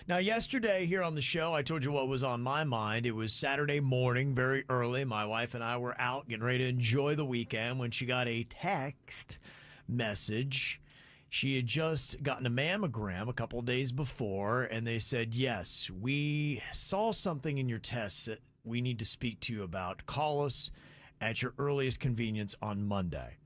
Now, yesterday here on the show, I told you what was on my mind. It was Saturday morning, very early. My wife and I were out getting ready to enjoy the weekend when she got a text message. She had just gotten a mammogram a couple of days before, and they said, yes, we saw something in your tests that we need to speak to you about. Call us at your earliest convenience on Monday.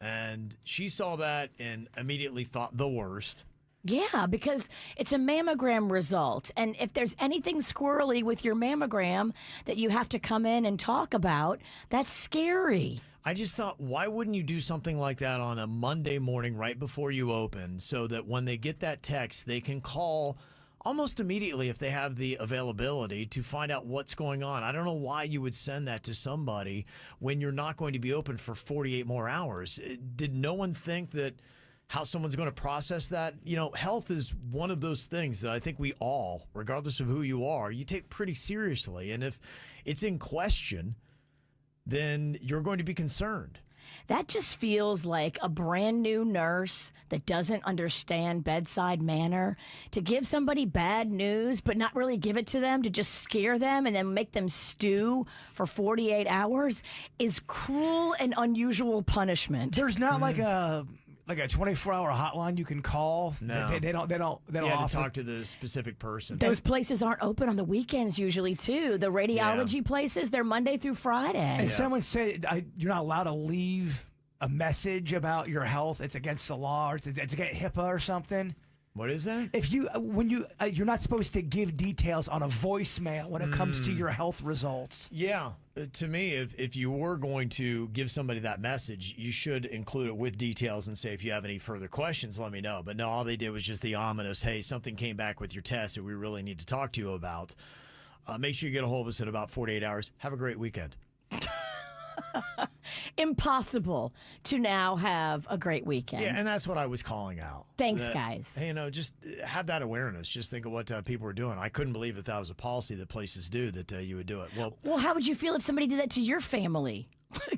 And she saw that and immediately thought the worst. Yeah, because it's a mammogram result. And if there's anything squirrely with your mammogram that you have to come in and talk about, that's scary. I just thought, why wouldn't you do something like that on a Monday morning right before you open so that when they get that text, they can call almost immediately if they have the availability to find out what's going on. I don't know why you would send that to somebody when you're not going to be open for 48 more hours. Did no one think that how someone's going to process that? You know, health is one of those things that I think we all, regardless of who you are, you take pretty seriously. And if it's in question, then you're going to be concerned. That just feels like a brand new nurse that doesn't understand bedside manner to give somebody bad news, but not really give it to them, to just scare them and then make them stew for 48 hours is cruel and unusual punishment. There's not like a 24-hour hotline you can call. No. They don't You had offer. to talk to the specific person. Those places aren't open on the weekends usually, too. The radiology places, they're Monday through Friday. And someone said you're not allowed to leave a message about your health. It's against the law, or it's against HIPAA or something. What is that? If you're not supposed to give details on a voicemail when it comes to your health results. Yeah. To me, if you were going to give somebody that message, you should include it with details and say, if you have any further questions, let me know. But no, all they did was just the ominous, hey, something came back with your test that we really need to talk to you about. Make sure you get a hold of us in about 48 hours. Have a great weekend. Impossible to now have a great weekend. Yeah, and that's what I was calling out. Thanks, guys. Hey, just have that awareness. Just think of what people are doing. I couldn't believe that was a policy that places do, that you would do it. Well, how would you feel if somebody did that to your family?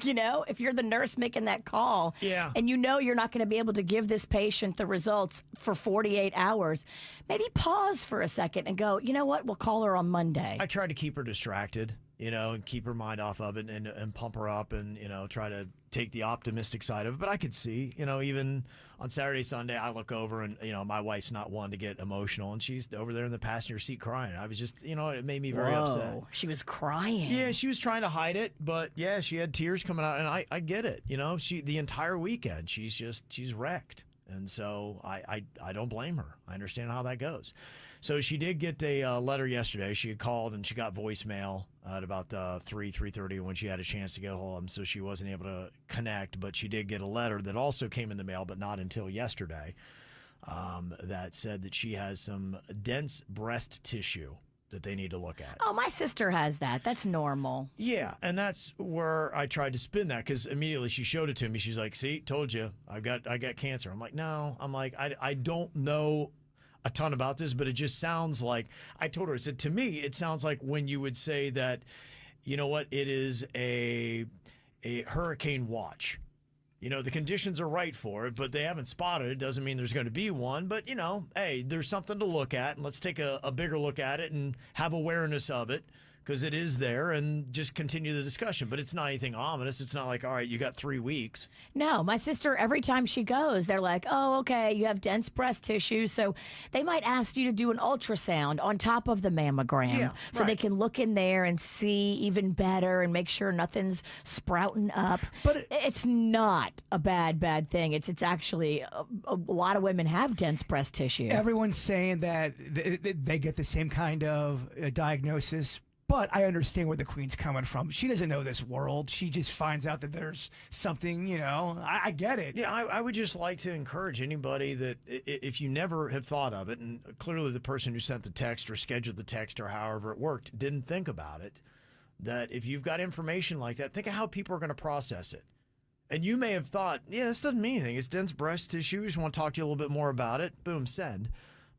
If you're the nurse making that call, and you're not going to be able to give this patient the results for 48 hours, maybe pause for a second and go, you know what, we'll call her on Monday. I try to keep her distracted, and keep her mind off of it and pump her up and, try to take the optimistic side of it. But I could see, even on Saturday, Sunday, I look over and, my wife's not one to get emotional, and she's over there in the passenger seat crying. I was just, it made me very upset. She was crying. Yeah, she was trying to hide it, but yeah, she had tears coming out, and I get it. The entire weekend, she's wrecked. And so I don't blame her. I understand how that goes. So she did get a letter yesterday. She had called and she got voicemail at about 3:30 when she had a chance to get a hold of him. So she wasn't able to connect, but she did get a letter that also came in the mail, but not until yesterday, that said that she has some dense breast tissue that they need to look at. Oh, my sister has that. That's normal. Yeah, and that's where I tried to spin that, because immediately she showed it to me. She's like, see, told you, I got cancer. I'm like, no. I'm like, I don't know a ton about this, but it just sounds like, I told her, I said, to me, it sounds like when you would say that, you know what, it is a hurricane watch. The conditions are right for it, but they haven't spotted it. Doesn't mean there's going to be one. But, hey, there's something to look at, and let's take a bigger look at it and have awareness of it, because it is there, and just continue the discussion. But it's not anything ominous. It's not like, all right, you got 3 weeks. No, my sister, every time she goes, they're like, oh, okay, you have dense breast tissue. So they might ask you to do an ultrasound on top of the mammogram. So they can look in there and see even better and make sure nothing's sprouting up. But it's not a bad thing. It's actually, a lot of women have dense breast tissue. Everyone's saying that they get the same kind of diagnosis. But I understand where the Queen's coming from. She doesn't know this world. She just finds out that there's something, I get it. Yeah, I would just like to encourage anybody that if you never have thought of it, and clearly the person who sent the text or scheduled the text or however it worked didn't think about it, that if you've got information like that, think of how people are going to process it. And you may have thought, yeah, this doesn't mean anything. It's dense breast tissue. We just want to talk to you a little bit more about it. Boom, send.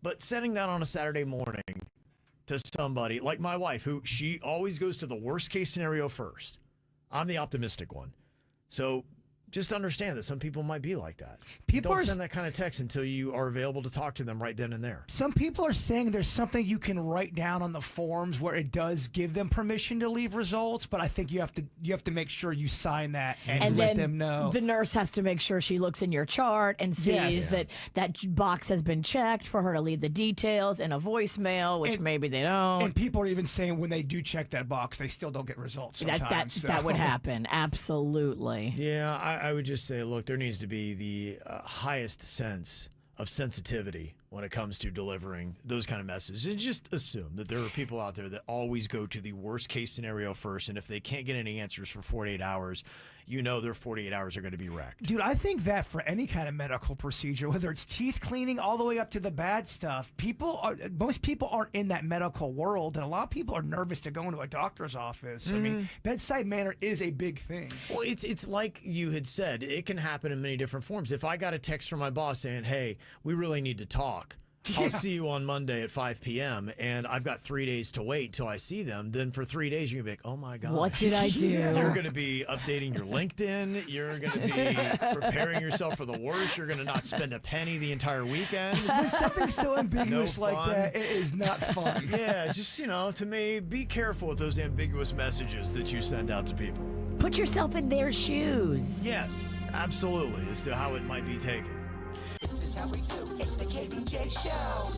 But sending that on a Saturday morning to somebody like my wife, who she always goes to the worst case scenario first. I'm the optimistic one. So just understand that some people might be like that. People Don't are send that kind of text until you are available to talk to them right then and there. Some people are saying there's something you can write down on the forms where it does give them permission to leave results, but I think you have to make sure you sign that and let then them know. The nurse has to make sure she looks in your chart and sees Yes. that box has been checked for her to leave the details in a voicemail, which maybe they don't. And people are even saying when they do check that box, they still don't get results sometimes. That would happen. Absolutely. Yeah, I would just say, look, there needs to be the highest sense of sensitivity when it comes to delivering those kind of messages. And just assume that there are people out there that always go to the worst case scenario first, and if they can't get any answers for 48 hours, you know their 48 hours are going to be wrecked. Dude, I think that for any kind of medical procedure, whether it's teeth cleaning all the way up to the bad stuff, most people aren't in that medical world, and a lot of people are nervous to go into a doctor's office. I mean, bedside manner is a big thing. Well, it's like you had said, it can happen in many different forms. If I got a text from my boss saying, hey, we really need to talk, I'll see you on Monday at 5 p.m. and I've got 3 days to wait till I see them, then for 3 days you're going to be like, oh my God. What did I do? You're going to be updating your LinkedIn. You're going to be preparing yourself for the worst. You're going to not spend a penny the entire weekend. When something's so ambiguous No like fun. that, it is not fun. Yeah, just, to me, be careful with those ambiguous messages that you send out to people. Put yourself in their shoes. Yes, absolutely, as to how it might be taken. This is how we do. It's the KBJ Show.